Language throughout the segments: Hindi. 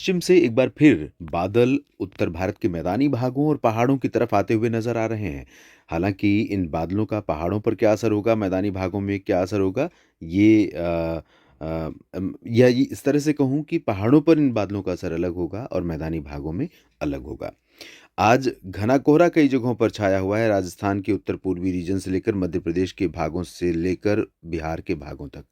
पश्चिम से एक बार फिर बादल उत्तर भारत के मैदानी भागों और पहाड़ों की तरफ आते हुए नजर आ रहे हैं। हालांकि इन बादलों का पहाड़ों पर क्या असर होगा, मैदानी भागों में क्या असर होगा, ये इस तरह से कहूँ कि पहाड़ों पर इन बादलों का असर अलग होगा और मैदानी भागों में अलग होगा। आज घना कोहरा कई जगहों पर छाया हुआ है, राजस्थान के उत्तर पूर्वी रीजन से लेकर मध्य प्रदेश के भागों से लेकर बिहार के भागों तक।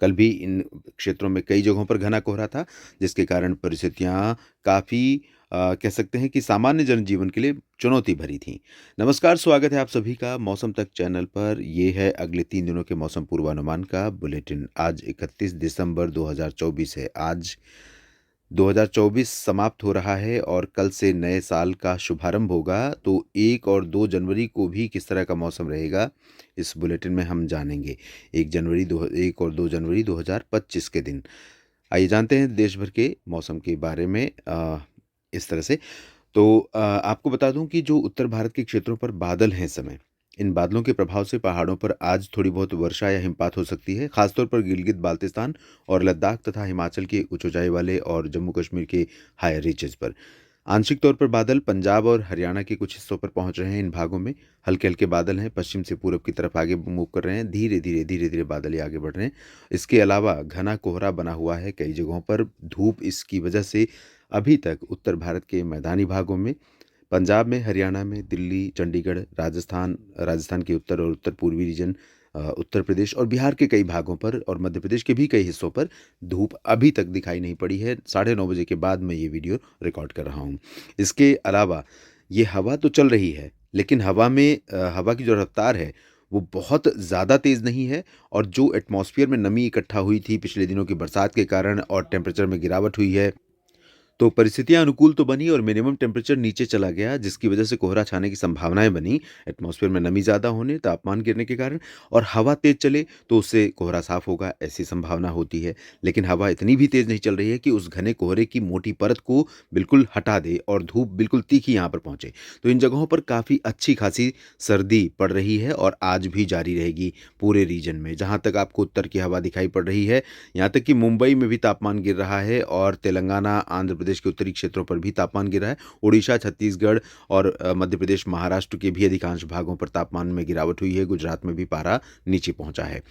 कल भी इन क्षेत्रों में कई जगहों पर घना कोहरा था, जिसके कारण परिस्थितियाँ काफ़ी कह सकते हैं कि सामान्य जनजीवन के लिए चुनौती भरी थीं। नमस्कार, स्वागत है आप सभी का मौसम तक चैनल पर। ये है अगले 3 दिनों के मौसम पूर्वानुमान का बुलेटिन। आज 31 दिसंबर 2024 है। आज 2024 समाप्त हो रहा है और कल से नए साल का शुभारंभ होगा। तो 1 और 2 जनवरी को भी किस तरह का मौसम रहेगा, इस बुलेटिन में हम जानेंगे। 1 और 2 जनवरी 2025 के दिन। आइए जानते हैं देश भर के मौसम के बारे में इस तरह से। तो आपको बता दूं कि जो उत्तर भारत के क्षेत्रों पर बादल हैं इस समय, इन बादलों के प्रभाव से पहाड़ों पर आज थोड़ी बहुत वर्षा या हिमपात हो सकती है, खासतौर पर गिलगित बाल्टिस्तान और लद्दाख तथा हिमाचल के उच्च ऊंचाई वाले और जम्मू कश्मीर के हायर रीचेस पर। आंशिक तौर पर बादल पंजाब और हरियाणा के कुछ हिस्सों पर पहुंच रहे हैं। इन भागों में हल्के हल्के बादल हैं, पश्चिम से पूरब की तरफ आगे मूव कर रहे हैं। धीरे धीरे बादल ये आगे बढ़ रहे हैं। इसके अलावा घना कोहरा बना हुआ है कई जगहों पर। धूप इसकी वजह से अभी तक उत्तर भारत के मैदानी भागों में, पंजाब में, हरियाणा में, दिल्ली, चंडीगढ़, राजस्थान के उत्तर और उत्तर पूर्वी रीजन, उत्तर प्रदेश और बिहार के कई भागों पर और मध्य प्रदेश के भी कई हिस्सों पर धूप अभी तक दिखाई नहीं पड़ी है। 9:30 बजे के बाद मैं ये वीडियो रिकॉर्ड कर रहा हूँ। इसके अलावा ये हवा तो चल रही है, लेकिन हवा की जो रफ्तार है वो बहुत ज़्यादा तेज़ नहीं है। और जो एटमॉस्फेयर में नमी इकट्ठा हुई थी पिछले दिनों की बरसात के कारण और टेम्परेचर में गिरावट हुई है, तो परिस्थितियाँ अनुकूल तो बनी और मिनिमम टेम्परेचर नीचे चला गया, जिसकी वजह से कोहरा छाने की संभावनाएँ बनी। एटमॉस्फेयर में नमी ज़्यादा होने, तापमान गिरने के कारण, और हवा तेज़ चले तो उससे कोहरा साफ़ होगा, ऐसी संभावना होती है। लेकिन हवा इतनी भी तेज़ नहीं चल रही है कि उस घने कोहरे की मोटी परत को बिल्कुल हटा दे और धूप बिल्कुल तीखी यहाँ पर पहुँचे। तो इन जगहों पर काफ़ी अच्छी खासी सर्दी पड़ रही है और आज भी जारी रहेगी पूरे रीजन में। जहाँ तक आपको उत्तर की हवा दिखाई पड़ रही है, यहाँ तक कि मुंबई में भी तापमान गिर रहा है और तेलंगाना, आंध्र प्रदेश के उत्तरी क्षेत्रों पर भी तापमान गिरा है। उड़ीसा, छत्तीसगढ़ और मध्य प्रदेश, महाराष्ट्र के भी अधिकांश भागों पर तापमान में गिरावट हुई है। गुजरात में भी पारा नीचे पहुंचा है।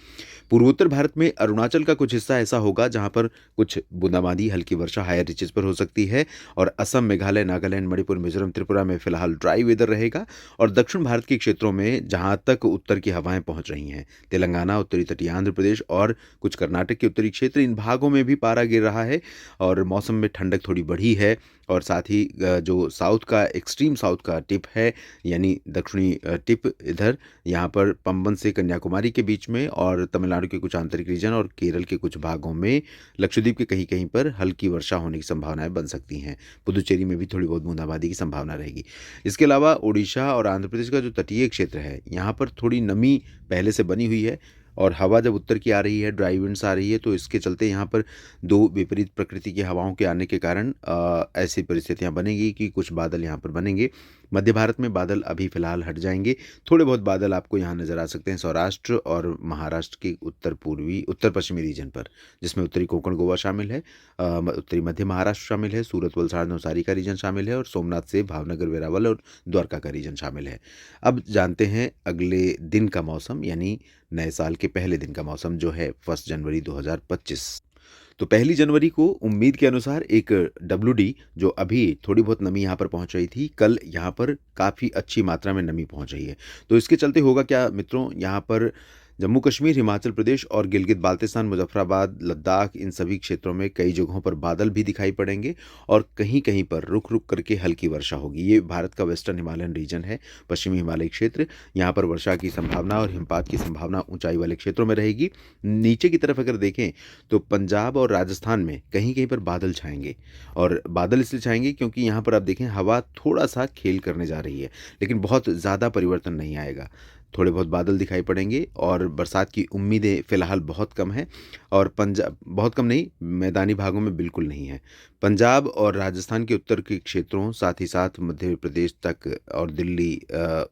पूर्वोत्तर भारत में अरुणाचल का कुछ हिस्सा ऐसा होगा जहां पर कुछ बूंदाबांदी, हल्की वर्षा हायर रीचेस पर हो सकती है। और असम, मेघालय, नागालैंड, मणिपुर, मिजोरम, त्रिपुरा में फिलहाल ड्राई वेदर रहेगा। और दक्षिण भारत के क्षेत्रों में जहां तक उत्तर की हवाएं पहुंच रही हैं, तेलंगाना, उत्तरी तटीय आंध्र प्रदेश और कुछ कर्नाटक के उत्तरी क्षेत्र, इन भागों में भी पारा गिर रहा है और मौसम में ठंडक थोड़ी बढ़ी है। और साथ ही जो एक्सट्रीम साउथ का टिप है, यानी दक्षिणी टिप इधर, यहाँ पर पंबन से कन्याकुमारी के बीच में और तमिलनाडु के कुछ आंतरिक रीजन और केरल के कुछ भागों में, लक्षद्वीप के कहीं कहीं पर हल्की वर्षा होने की संभावनाएं बन सकती हैं। पुदुचेरी में भी थोड़ी बहुत बूंदाबांदी की संभावना रहेगी। इसके अलावा उड़ीसा और आंध्र प्रदेश का जो तटीय क्षेत्र है, यहाँ पर थोड़ी नमी पहले से बनी हुई है और हवा जब उत्तर की आ रही है, ड्राई विंड्स आ रही है, तो इसके चलते यहाँ पर दो विपरीत प्रकृति की हवाओं के आने के कारण ऐसी परिस्थितियाँ बनेगी कि कुछ बादल यहाँ पर बनेंगे। मध्य भारत में बादल अभी फिलहाल हट जाएंगे। थोड़े बहुत बादल आपको यहाँ नज़र आ सकते हैं सौराष्ट्र और महाराष्ट्र के उत्तर पश्चिमी रीजन पर, जिसमें उत्तरी कोंकण, गोवा शामिल है, उत्तरी मध्य महाराष्ट्र शामिल है, सूरत, वलसाड़, नवसारी का रीजन शामिल है और सोमनाथ से भावनगर, वेरावल और द्वारका का रीजन शामिल है। अब जानते हैं अगले दिन का मौसम, यानी नए साल के पहले दिन का मौसम जो है 1 जनवरी 2025। तो 1 जनवरी को उम्मीद के अनुसार एक WD, जो अभी थोड़ी बहुत नमी यहाँ पर पहुँच रही थी, कल यहाँ पर काफ़ी अच्छी मात्रा में नमी पहुँच रही है। तो इसके चलते होगा क्या मित्रों, यहाँ पर जम्मू कश्मीर, हिमाचल प्रदेश और गिलगित बाल्टिस्तान, मुजफ्फराबाद, लद्दाख, इन सभी क्षेत्रों में कई जगहों पर बादल भी दिखाई पड़ेंगे और कहीं कहीं पर रुक रुक करके हल्की वर्षा होगी। ये भारत का वेस्टर्न हिमालयन रीजन है, पश्चिमी हिमालय क्षेत्र। यहाँ पर वर्षा की संभावना और हिमपात की संभावना ऊंचाई वाले क्षेत्रों में रहेगी। नीचे की तरफ अगर देखें तो पंजाब और राजस्थान में कहीं कहीं पर बादल छाएंगे। और बादल इसलिए छाएंगे क्योंकि यहाँ पर आप देखें हवा थोड़ा सा खेल करने जा रही है, लेकिन बहुत ज़्यादा परिवर्तन नहीं आएगा। थोड़े बहुत बादल दिखाई पड़ेंगे और बरसात की उम्मीदें फ़िलहाल बहुत कम हैं और पंजाब बहुत कम नहीं, मैदानी भागों में बिल्कुल नहीं है। पंजाब और राजस्थान के उत्तर के क्षेत्रों, साथ ही साथ मध्य प्रदेश तक और दिल्ली,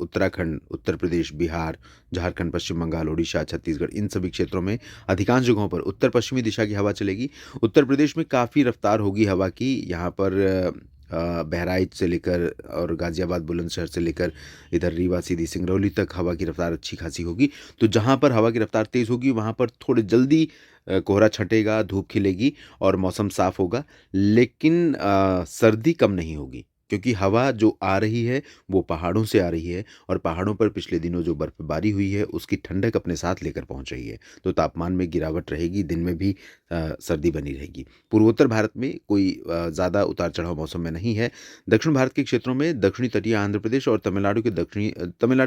उत्तराखंड, उत्तर प्रदेश, बिहार, झारखंड, पश्चिम बंगाल, ओडिशा, छत्तीसगढ़, इन सभी क्षेत्रों में अधिकांश जगहों पर उत्तर-पश्चिमी दिशा की हवा चलेगी। उत्तर प्रदेश में काफ़ी रफ़्तार होगी हवा की, यहाँ पर बहराइच से लेकर और गाज़ियाबाद, बुलंदशहर से लेकर इधर रीवा, सीधी, सिंगरौली तक हवा की रफ़्तार अच्छी खासी होगी। तो जहाँ पर हवा की रफ़्तार तेज़ होगी वहाँ पर थोड़े जल्दी कोहरा छँटेगा, धूप खिलेगी और मौसम साफ़ होगा। लेकिन सर्दी कम नहीं होगी, क्योंकि हवा जो आ रही है वो पहाड़ों से आ रही है और पहाड़ों पर पिछले दिनों जो बर्फ़बारी हुई है उसकी ठंडक अपने साथ लेकर पहुँच रही है। तो तापमान में गिरावट रहेगी, दिन में भी सर्दी बनी रहेगी। पूर्वोत्तर भारत में कोई ज़्यादा उतार-चढ़ाव मौसम में नहीं है। दक्षिण भारत के क्षेत्रों में दक्षिणी तटीय आंध्र प्रदेश और तमिलनाडु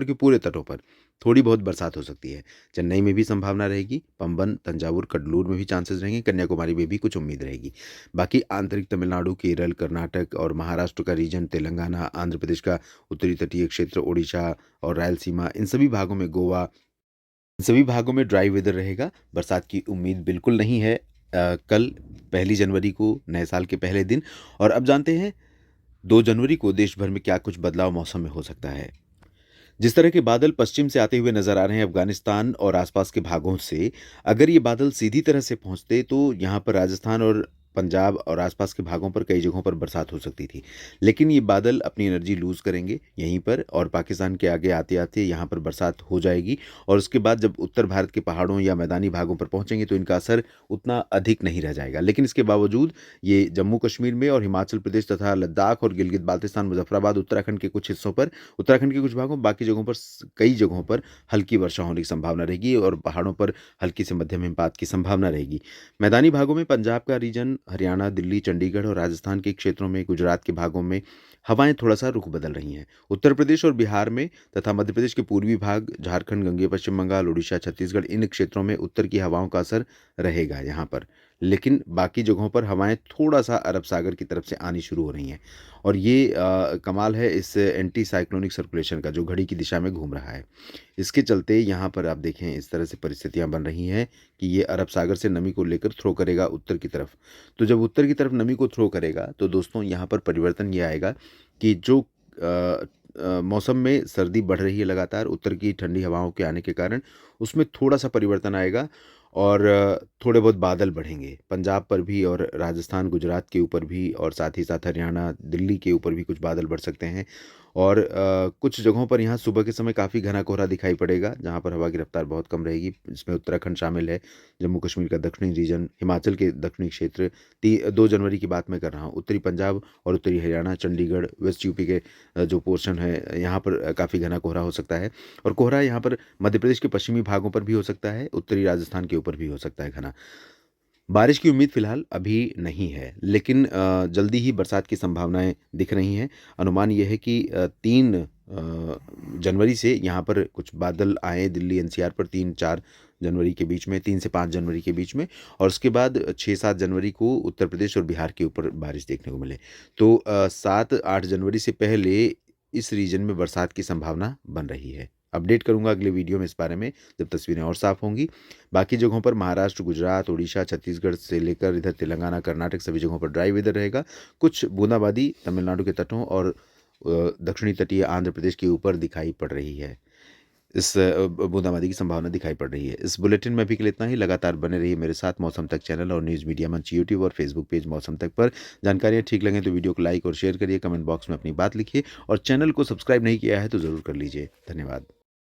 के पूरे तटों पर थोड़ी बहुत बरसात हो सकती है। चेन्नई में भी संभावना रहेगी, पंबन, तंजावुर, कड्डलूर में भी चांसेस रहेंगे, कन्याकुमारी में भी कुछ उम्मीद रहेगी। बाकी आंतरिक तमिलनाडु, केरल, कर्नाटक और महाराष्ट्र का रीजन, तेलंगाना, आंध्र प्रदेश का उत्तरी तटीय क्षेत्र, ओडिशा और रायलसीमा, इन सभी भागों में, गोवा, इन सभी भागों में ड्राई वेदर रहेगा। बरसात की उम्मीद बिल्कुल नहीं है। कल 1 जनवरी को नए साल के पहले दिन, और अब जानते हैं 2 जनवरी को देश भर में क्या कुछ बदलाव मौसम में हो सकता है। जिस तरह के बादल पश्चिम से आते हुए नजर आ रहे हैं अफगानिस्तान और आसपास के भागों से, अगर ये बादल सीधी तरह से पहुंचते तो यहाँ पर राजस्थान और पंजाब और आसपास के भागों पर कई जगहों पर बरसात हो सकती थी। लेकिन ये बादल अपनी एनर्जी लूज़ करेंगे यहीं पर और पाकिस्तान के आगे आते-आते यहाँ पर बरसात हो जाएगी और उसके बाद जब उत्तर भारत के पहाड़ों या मैदानी भागों पर पहुँचेंगे तो इनका असर उतना अधिक नहीं रह जाएगा। लेकिन इसके बावजूद ये जम्मू कश्मीर में और हिमाचल प्रदेश तथा लद्दाख और गिलगित-बाल्तिस्तान, मुज़फ़्फ़राबाद, उत्तराखंड के कुछ हिस्सों पर, उत्तराखंड के कुछ भागों, बाकी जगहों पर कई जगहों पर हल्की वर्षा होने की संभावना रहेगी और पहाड़ों पर हल्की से मध्यम हिमपात की संभावना रहेगी। मैदानी भागों में पंजाब का रीजन, हरियाणा, दिल्ली, चंडीगढ़ और राजस्थान के क्षेत्रों में, गुजरात के भागों में हवाएं थोड़ा सा रुख बदल रही हैं। उत्तर प्रदेश और बिहार में तथा मध्य प्रदेश के पूर्वी भाग, झारखंड, गंगेय पश्चिम बंगाल, उड़ीसा, छत्तीसगढ़, इन क्षेत्रों में उत्तर की हवाओं का असर रहेगा यहाँ पर। लेकिन बाकी जगहों पर हवाएं थोड़ा सा अरब सागर की तरफ से आनी शुरू हो रही हैं और ये कमाल है इस एंटी साइक्लोनिक सर्कुलेशन का, जो घड़ी की दिशा में घूम रहा है। इसके चलते यहाँ पर आप देखें इस तरह से परिस्थितियाँ बन रही हैं कि ये अरब सागर से नमी को लेकर थ्रो करेगा उत्तर की तरफ। तो जब उत्तर की तरफ नमी को थ्रो करेगा तो दोस्तों यहाँ पर परिवर्तन ये आएगा कि जो मौसम में सर्दी बढ़ रही है लगातार उत्तर की ठंडी हवाओं के आने के कारण, उसमें थोड़ा-सा परिवर्तन आएगा और थोड़े बहुत बादल बढ़ेंगे। पंजाब पर भी और राजस्थान, गुजरात के ऊपर भी और साथ ही साथ हरियाणा, दिल्ली के ऊपर भी कुछ बादल बढ़ सकते हैं और कुछ जगहों पर यहाँ सुबह के समय काफ़ी घना कोहरा दिखाई पड़ेगा, जहाँ पर हवा की रफ़्तार बहुत कम रहेगी। इसमें उत्तराखंड शामिल है, जम्मू कश्मीर का दक्षिणी रीजन, हिमाचल के दक्षिणी क्षेत्र। 2 जनवरी की बात मैं कर रहा हूँ। उत्तरी पंजाब और उत्तरी हरियाणा, चंडीगढ़, वेस्ट यूपी के जो पोर्शन है, यहाँ पर काफ़ी घना कोहरा हो सकता है और कोहरा यहाँ पर मध्य प्रदेश के पश्चिमी भागों पर भी हो सकता है, उत्तरी राजस्थान के ऊपर भी हो सकता है घना। बारिश की उम्मीद फ़िलहाल अभी नहीं है, लेकिन जल्दी ही बरसात की संभावनाएँ दिख रही हैं। अनुमान ये है कि 3 जनवरी से यहाँ पर कुछ बादल आएँ दिल्ली एनसीआर पर, 3-4 जनवरी के बीच में, 3 से 5 जनवरी के बीच में, और उसके बाद 6-7 जनवरी को उत्तर प्रदेश और बिहार के ऊपर बारिश देखने को मिले। तो 7-8 जनवरी से पहले इस रीजन में बरसात की संभावना बन रही है। अपडेट करूँगा अगले वीडियो में इस बारे में, जब तस्वीरें और साफ़ होंगी। बाकी जगहों पर महाराष्ट्र, गुजरात, उड़ीसा, छत्तीसगढ़ से लेकर इधर तेलंगाना, कर्नाटक, सभी जगहों पर ड्राई वेदर रहेगा। कुछ बूंदाबांदी तमिलनाडु के तटों और दक्षिणी तटीय आंध्र प्रदेश के ऊपर दिखाई पड़ रही है। इस बूंदाबांदी की संभावना दिखाई पड़ रही है। इस बुलेटिन में अभी के लिए इतना ही। लगातार बने रहिए मेरे साथ मौसम तक चैनल और न्यूज़ मीडिया मंच यूट्यूब और फेसबुक पेज मौसम तक पर। जानकारियाँ ठीक लगें तो वीडियो को लाइक और शेयर करिए, कमेंट बॉक्स में अपनी बात लिखिए और चैनल को सब्सक्राइब नहीं किया है तो ज़रूर कर लीजिए। धन्यवाद।